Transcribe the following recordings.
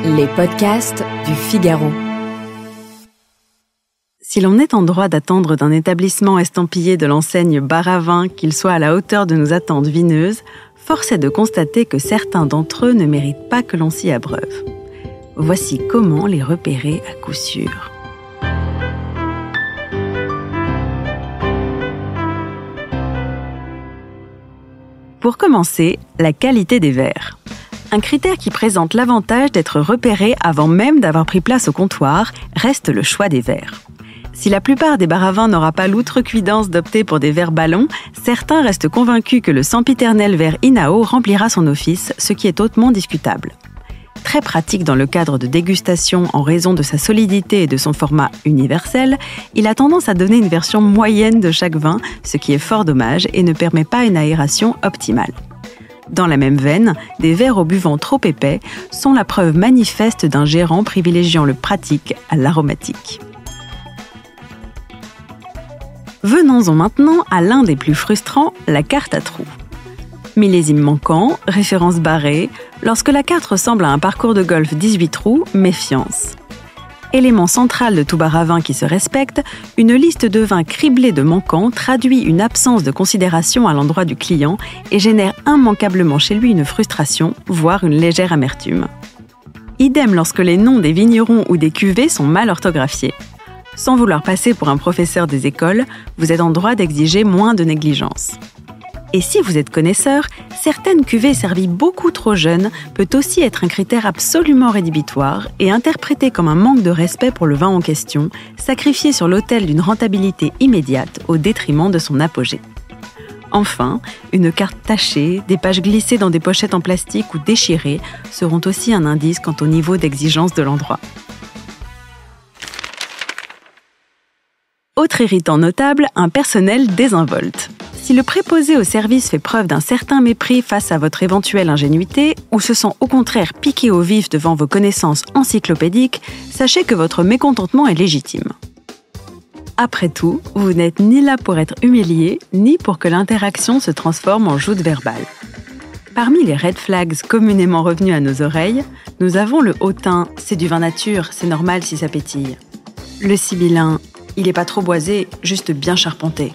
Les podcasts du Figaro. Si l'on est en droit d'attendre d'un établissement estampillé de l'enseigne bar à vin qu'il soit à la hauteur de nos attentes vineuses, force est de constater que certains d'entre eux ne méritent pas que l'on s'y abreuve. Voici comment les repérer à coup sûr. Pour commencer, la qualité des verres. Un critère qui présente l'avantage d'être repéré avant même d'avoir pris place au comptoir reste le choix des verres. Si la plupart des bars à vin n'aura pas l'outrecuidance d'opter pour des verres ballons, certains restent convaincus que le sempiternel verre Inao remplira son office, ce qui est hautement discutable. Très pratique dans le cadre de dégustation en raison de sa solidité et de son format universel, il a tendance à donner une version moyenne de chaque vin, ce qui est fort dommage et ne permet pas une aération optimale. Dans la même veine, des verres au buvant trop épais sont la preuve manifeste d'un gérant privilégiant le pratique à l'aromatique. Venons-en maintenant à l'un des plus frustrants, la carte à trous. Millésime manquant, référence barrée, lorsque la carte ressemble à un parcours de golf 18 trous, méfiance. Élément central de tout bar à vin qui se respecte, une liste de vins criblés de manquants traduit une absence de considération à l'endroit du client et génère immanquablement chez lui une frustration, voire une légère amertume. Idem lorsque les noms des vignerons ou des cuvées sont mal orthographiés. Sans vouloir passer pour un professeur des écoles, vous êtes en droit d'exiger moins de négligence. Et si vous êtes connaisseur, certaines cuvées servies beaucoup trop jeunes peut aussi être un critère absolument rédhibitoire et interprété comme un manque de respect pour le vin en question, sacrifié sur l'autel d'une rentabilité immédiate au détriment de son apogée. Enfin, une carte tachée, des pages glissées dans des pochettes en plastique ou déchirées seront aussi un indice quant au niveau d'exigence de l'endroit. Autre irritant notable, un personnel désinvolte. Si le préposé au service fait preuve d'un certain mépris face à votre éventuelle ingénuité ou se sent au contraire piqué au vif devant vos connaissances encyclopédiques, sachez que votre mécontentement est légitime. Après tout, vous n'êtes ni là pour être humilié, ni pour que l'interaction se transforme en joute verbale. Parmi les red flags communément revenus à nos oreilles, nous avons le hautain « c'est du vin nature, c'est normal si ça pétille ». Le sibyllin « il est pas trop boisé, juste bien charpenté ».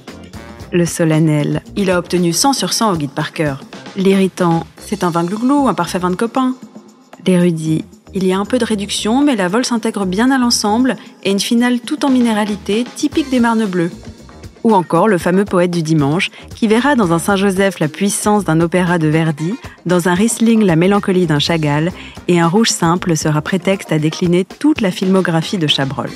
Le solennel, il a obtenu 100 sur 100 au guide par cœur. L'irritant, c'est un vin glouglou, un parfait vin de copain. L'érudit, il y a un peu de réduction, mais la vol s'intègre bien à l'ensemble et une finale tout en minéralité, typique des Marnes bleues. Ou encore le fameux poète du dimanche, qui verra dans un Saint-Joseph la puissance d'un opéra de Verdi, dans un Riesling la mélancolie d'un Chagall, et un rouge simple sera prétexte à décliner toute la filmographie de Chabrol.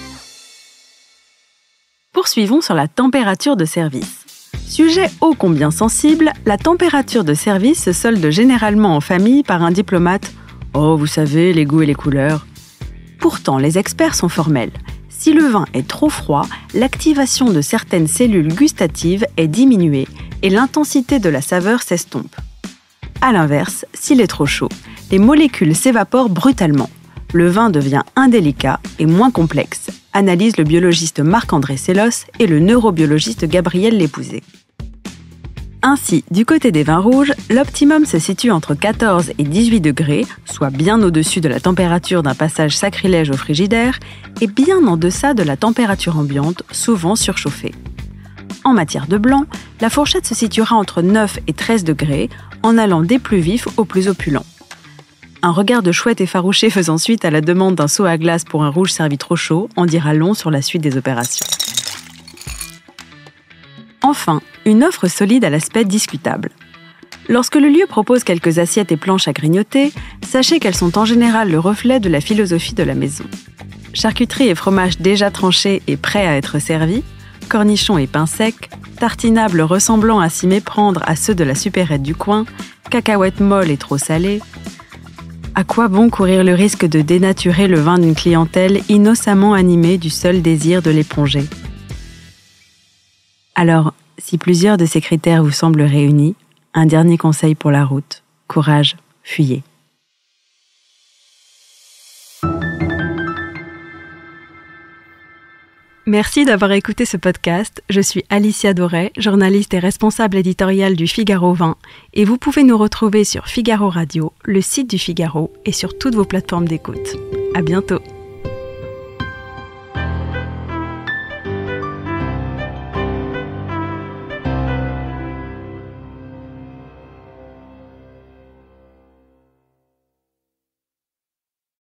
Poursuivons sur la température de service. Sujet ô combien sensible, la température de service se solde généralement en famille par un diplomate « Oh, vous savez, les goûts et les couleurs ». Pourtant, les experts sont formels. Si le vin est trop froid, l'activation de certaines cellules gustatives est diminuée et l'intensité de la saveur s'estompe. A l'inverse, s'il est trop chaud, les molécules s'évaporent brutalement. Le vin devient indélicat et moins complexe, analyse le biologiste Marc-André Sellos et le neurobiologiste Gabriel Lépouzé. Ainsi, du côté des vins rouges, l'optimum se situe entre 14 et 18 degrés, soit bien au-dessus de la température d'un passage sacrilège au frigidaire, et bien en deçà de la température ambiante, souvent surchauffée. En matière de blanc, la fourchette se situera entre 9 et 13 degrés, en allant des plus vifs aux plus opulents. Un regard de chouette effarouché faisant suite à la demande d'un seau à glace pour un rouge servi trop chaud en dira long sur la suite des opérations. Enfin, une offre solide à l'aspect discutable. Lorsque le lieu propose quelques assiettes et planches à grignoter, sachez qu'elles sont en général le reflet de la philosophie de la maison. Charcuterie et fromage déjà tranchés et prêts à être servis, cornichons et pain sec, tartinables ressemblant à s'y méprendre à ceux de la supérette du coin, cacahuètes molles et trop salées. À quoi bon courir le risque de dénaturer le vin d'une clientèle innocemment animée du seul désir de l'éponger ? Alors, si plusieurs de ces critères vous semblent réunis, un dernier conseil pour la route, courage, fuyez. Merci d'avoir écouté ce podcast. Je suis Alicia Doré, journaliste et responsable éditoriale du Figaro 20 et vous pouvez nous retrouver sur Figaro Radio, le site du Figaro et sur toutes vos plateformes d'écoute. À bientôt.